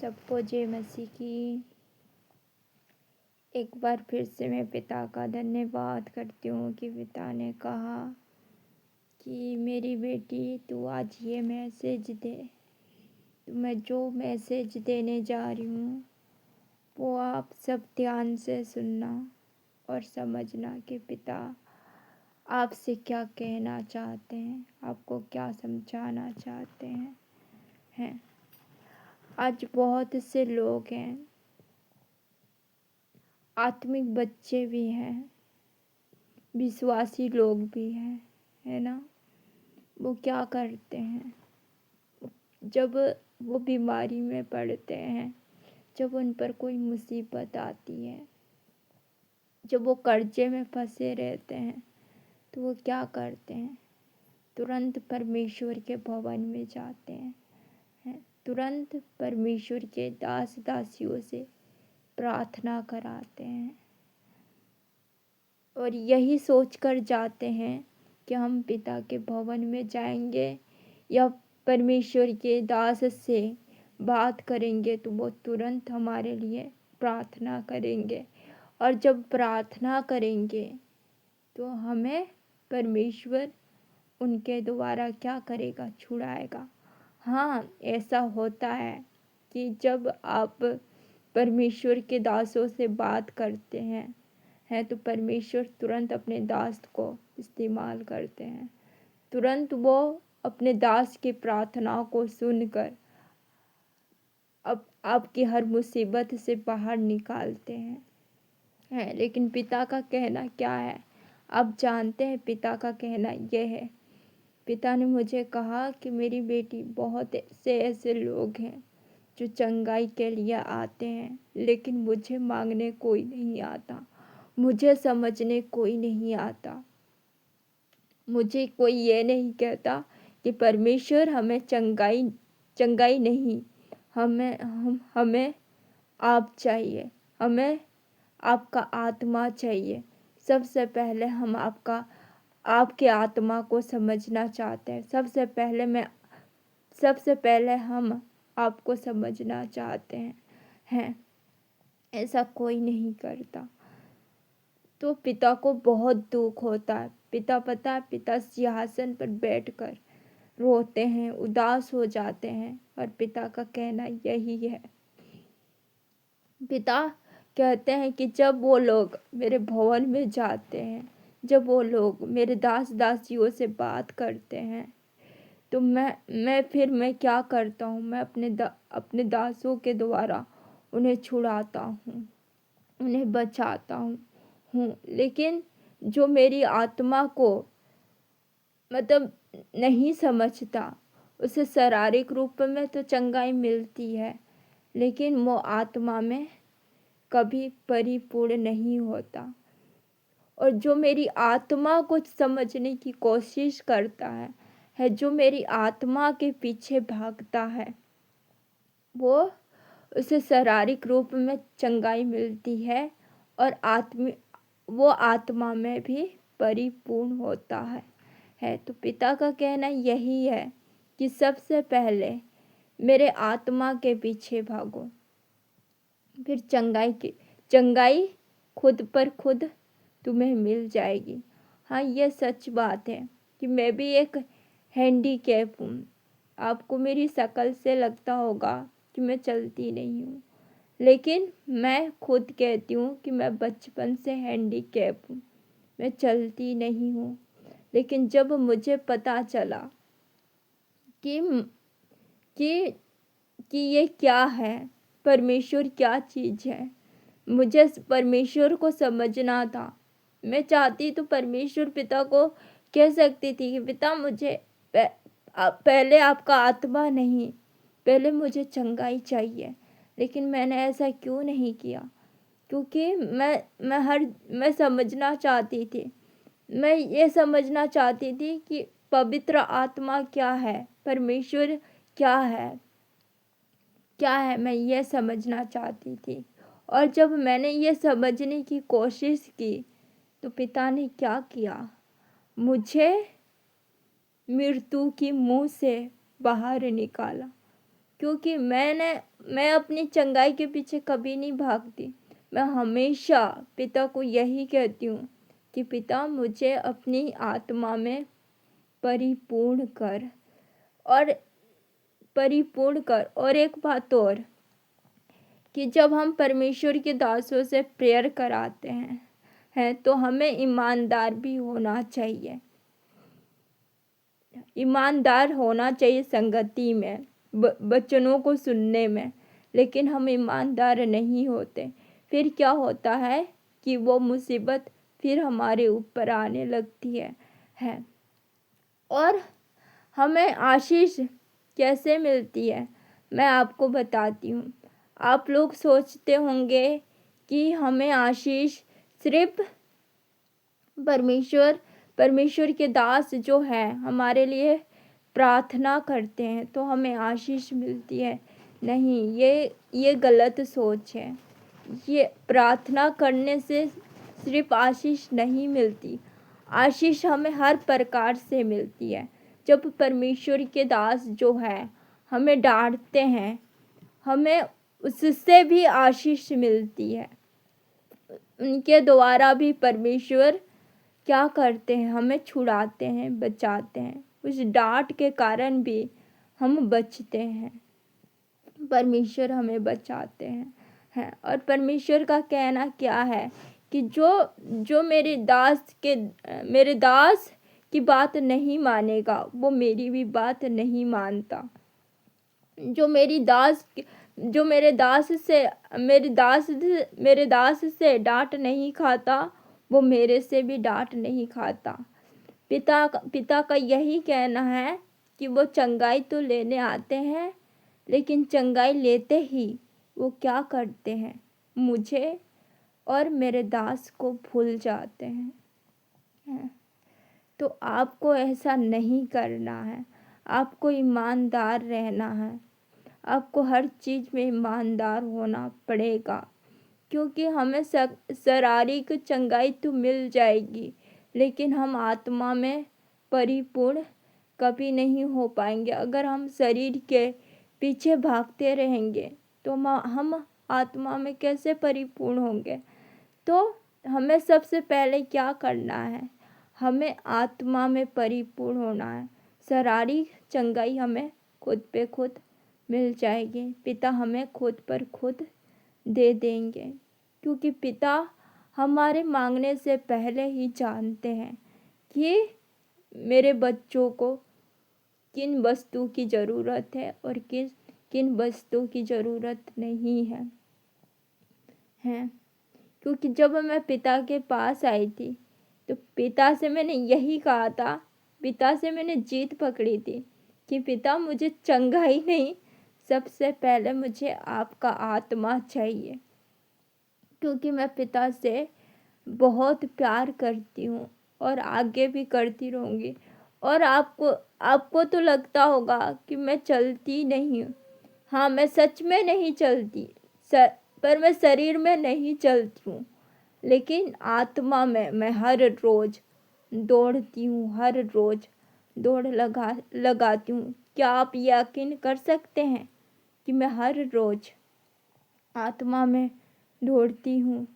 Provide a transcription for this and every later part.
सबको जय मसीह की। एक बार फिर से मैं पिता का धन्यवाद करती हूँ कि पिता ने कहा कि मेरी बेटी तू आज ये मैसेज दे। तो मैं जो मैसेज देने जा रही हूँ वो आप सब ध्यान से सुनना और समझना कि पिता आपसे क्या कहना चाहते हैं, आपको क्या समझाना चाहते हैं। आज बहुत से लोग हैं, आत्मिक बच्चे भी हैं, विश्वासी लोग भी हैं, है ना। वो क्या करते हैं, जब वो बीमारी में पड़ते हैं, जब उन पर कोई मुसीबत आती है, जब वो कर्जे में फंसे रहते हैं, तो वो क्या करते हैं, तुरंत परमेश्वर के भवन में जाते हैं, तुरंत परमेश्वर के दास दासियों से प्रार्थना कराते हैं और यही सोचकर जाते हैं कि हम पिता के भवन में जाएंगे या परमेश्वर के दास से बात करेंगे तो वो तुरंत हमारे लिए प्रार्थना करेंगे। और जब प्रार्थना करेंगे तो हमें परमेश्वर उनके द्वारा क्या करेगा, छुड़ाएगा। हाँ, ऐसा होता है कि जब आप परमेश्वर के दासों से बात करते हैं तो परमेश्वर तुरंत अपने दास को इस्तेमाल करते हैं, तुरंत वो अपने दास की प्रार्थनाओं को सुनकर अब आपकी हर मुसीबत से बाहर निकालते हैं। लेकिन पिता का कहना क्या है, आप जानते हैं पिता का कहना यह है। पिता ने मुझे कहा कि मेरी बेटी, बहुत से ऐसे लोग हैं जो चंगाई के लिए आते हैं लेकिन मुझे मांगने कोई नहीं आता, मुझे समझने कोई नहीं आता, मुझे कोई ये नहीं कहता कि परमेश्वर हमें चंगाई नहीं, हमें आप चाहिए, हमें आपका आत्मा चाहिए। सबसे पहले हम आपके आत्मा को समझना चाहते हैं। सबसे पहले हम आपको समझना चाहते हैं। ऐसा कोई नहीं करता। तो पिता को बहुत दुख होता है। पिता सिंहासन पर बैठकर रोते हैं, उदास हो जाते हैं और पिता का कहना यही है। पिता कहते हैं कि जब वो लोग मेरे भवन में जाते हैं, जब वो लोग मेरे दास दासियों से बात करते हैं तो मैं क्या करता हूँ, मैं अपने दासों के द्वारा उन्हें छुड़ाता हूँ, उन्हें बचाता हूँ। लेकिन जो मेरी आत्मा को मतलब नहीं समझता, उसे शारीरिक रूप में तो चंगाई मिलती है लेकिन वो आत्मा में कभी परिपूर्ण नहीं होता। और जो मेरी आत्मा को समझने की कोशिश करता है जो मेरी आत्मा के पीछे भागता है, वो उसे शारीरिक रूप में चंगाई मिलती है और वो आत्मा में भी परिपूर्ण होता है। तो पिता का कहना यही है कि सबसे पहले मेरे आत्मा के पीछे भागो, फिर चंगाई खुद पर खुद तुम्हें मिल जाएगी। हाँ, यह सच बात है कि मैं भी एक हैंडीकैप हूँ। आपको मेरी शक्ल से लगता होगा कि मैं चलती नहीं हूँ, लेकिन मैं खुद कहती हूँ कि मैं बचपन से हैंडीकैप हूँ, मैं चलती नहीं हूँ। लेकिन जब मुझे पता चला कि कि कि ये क्या है, परमेश्वर क्या चीज़ है, मुझे परमेश्वर को समझना था। मैं चाहती तो परमेश्वर पिता को कह सकती थी कि पिता मुझे पहले आपका आत्मा नहीं, पहले मुझे चंगाई चाहिए। लेकिन मैंने ऐसा क्यों नहीं किया, क्योंकि मैं समझना चाहती थी, मैं ये समझना चाहती थी कि पवित्र आत्मा क्या है, परमेश्वर क्या है, मैं ये समझना चाहती थी। और जब मैंने ये समझने की कोशिश की तो पिता ने क्या किया, मुझे मृत्यु की मुंह से बाहर निकाला। क्योंकि मैं अपनी चंगाई के पीछे कभी नहीं भागती। मैं हमेशा पिता को यही कहती हूँ कि पिता मुझे अपनी आत्मा में परिपूर्ण कर और एक बात और, कि जब हम परमेश्वर के दासों से प्रेयर कराते हैं तो हमें ईमानदार भी होना चाहिए। ईमानदार होना चाहिए संगति में, वचनों को सुनने में। लेकिन हम ईमानदार नहीं होते, फिर क्या होता है कि वो मुसीबत फिर हमारे ऊपर आने लगती है। और हमें आशीष कैसे मिलती है, मैं आपको बताती हूँ। आप लोग सोचते होंगे कि हमें आशीष सिर्फ परमेश्वर के दास जो हैं हमारे लिए प्रार्थना करते हैं तो हमें आशीष मिलती है। नहीं, ये गलत सोच है। ये प्रार्थना करने से सिर्फ आशीष नहीं मिलती, आशीष हमें हर प्रकार से मिलती है। जब परमेश्वर के दास जो है हमें डांटते हैं, हमें उससे भी आशीष मिलती है। उनके द्वारा भी परमेश्वर क्या करते हैं, हमें छुड़ाते हैं, बचाते हैं। उस डांट के कारण भी हम बचते हैं, परमेश्वर हमें बचाते हैं। और परमेश्वर का कहना क्या है कि जो मेरे दास की बात नहीं मानेगा वो मेरी भी बात नहीं मानता। जो मेरे दास से डांट नहीं खाता वो मेरे से भी डांट नहीं खाता। पिता का यही कहना है कि वो चंगाई तो लेने आते हैं, लेकिन चंगाई लेते ही वो क्या करते हैं, मुझे और मेरे दास को भूल जाते हैं। तो आपको ऐसा नहीं करना है, आपको ईमानदार रहना है। आपको हर चीज़ में ईमानदार होना पड़ेगा, क्योंकि हमें शारीरिक चंगाई तो मिल जाएगी, लेकिन हम आत्मा में परिपूर्ण कभी नहीं हो पाएंगे। अगर हम शरीर के पीछे भागते रहेंगे तो हम आत्मा में कैसे परिपूर्ण होंगे। तो हमें सबसे पहले क्या करना है, हमें आत्मा में परिपूर्ण होना है। शारीरिक चंगाई हमें खुद पे खुद मिल जाएगी, पिता हमें खुद पर खुद दे देंगे, क्योंकि पिता हमारे मांगने से पहले ही जानते हैं कि मेरे बच्चों को किन वस्तु की ज़रूरत है और किन वस्तु की ज़रूरत नहीं है। क्योंकि जब मैं पिता के पास आई थी तो पिता से मैंने यही कहा था, पिता से मैंने जीत पकड़ी थी कि पिता मुझे चंगाई नहीं, सबसे पहले मुझे आपका आत्मा चाहिए, क्योंकि मैं पिता से बहुत प्यार करती हूँ और आगे भी करती रहूँगी। और आपको तो लगता होगा कि मैं चलती नहीं हूँ। हाँ, मैं सच में नहीं चलती, पर मैं शरीर में नहीं चलती हूँ, लेकिन आत्मा में मैं हर रोज़ दौड़ती हूँ, हर रोज़ दौड़ लगाती हूँ। क्या आप यकीन कर सकते हैं कि मैं हर रोज़ आत्मा में दौड़ती हूँ?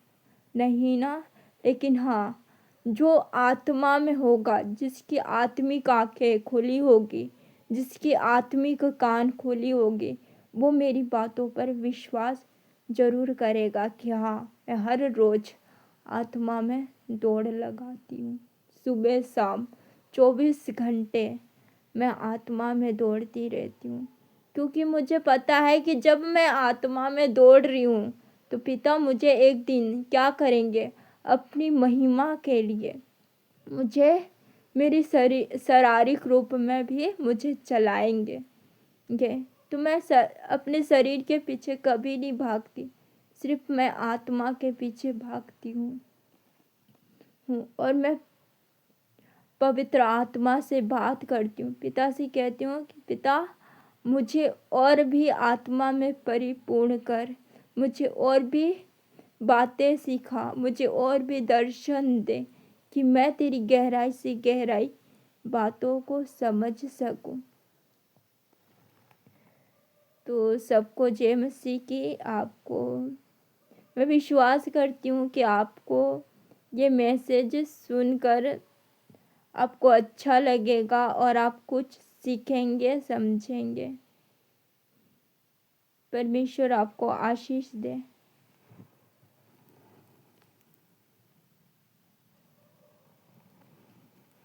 नहीं ना। लेकिन हाँ, जो आत्मा में होगा, जिसकी आत्मिक आंखें खुली होगी, जिसकी आत्मिक कान खुली होगी, वो मेरी बातों पर विश्वास जरूर करेगा कि हाँ, मैं हर रोज़ आत्मा में दौड़ लगाती हूँ। सुबह शाम 24 घंटे मैं आत्मा में दौड़ती रहती हूँ, क्योंकि मुझे पता है कि जब मैं आत्मा में दौड़ रही हूँ तो पिता मुझे एक दिन क्या करेंगे, अपनी महिमा के लिए मुझे मेरी शारीरिक रूप में भी मुझे चलाएंगे। तो मैं अपने शरीर के पीछे कभी नहीं भागती, सिर्फ मैं आत्मा के पीछे भागती हूँ। और मैं पवित्र आत्मा से बात करती हूँ, पिता से कहती हूँ कि पिता मुझे और भी आत्मा में परिपूर्ण कर, मुझे और भी बातें सिखा, मुझे और भी दर्शन दे कि मैं तेरी गहराई से गहराई बातों को समझ सकूं। तो सबको जय मसीह की। आपको मैं विश्वास करती हूँ कि आपको ये मैसेज सुनकर आपको अच्छा लगेगा और आप कुछ सीखेंगे, समझेंगे। परमेश्वर आपको आशीष दे।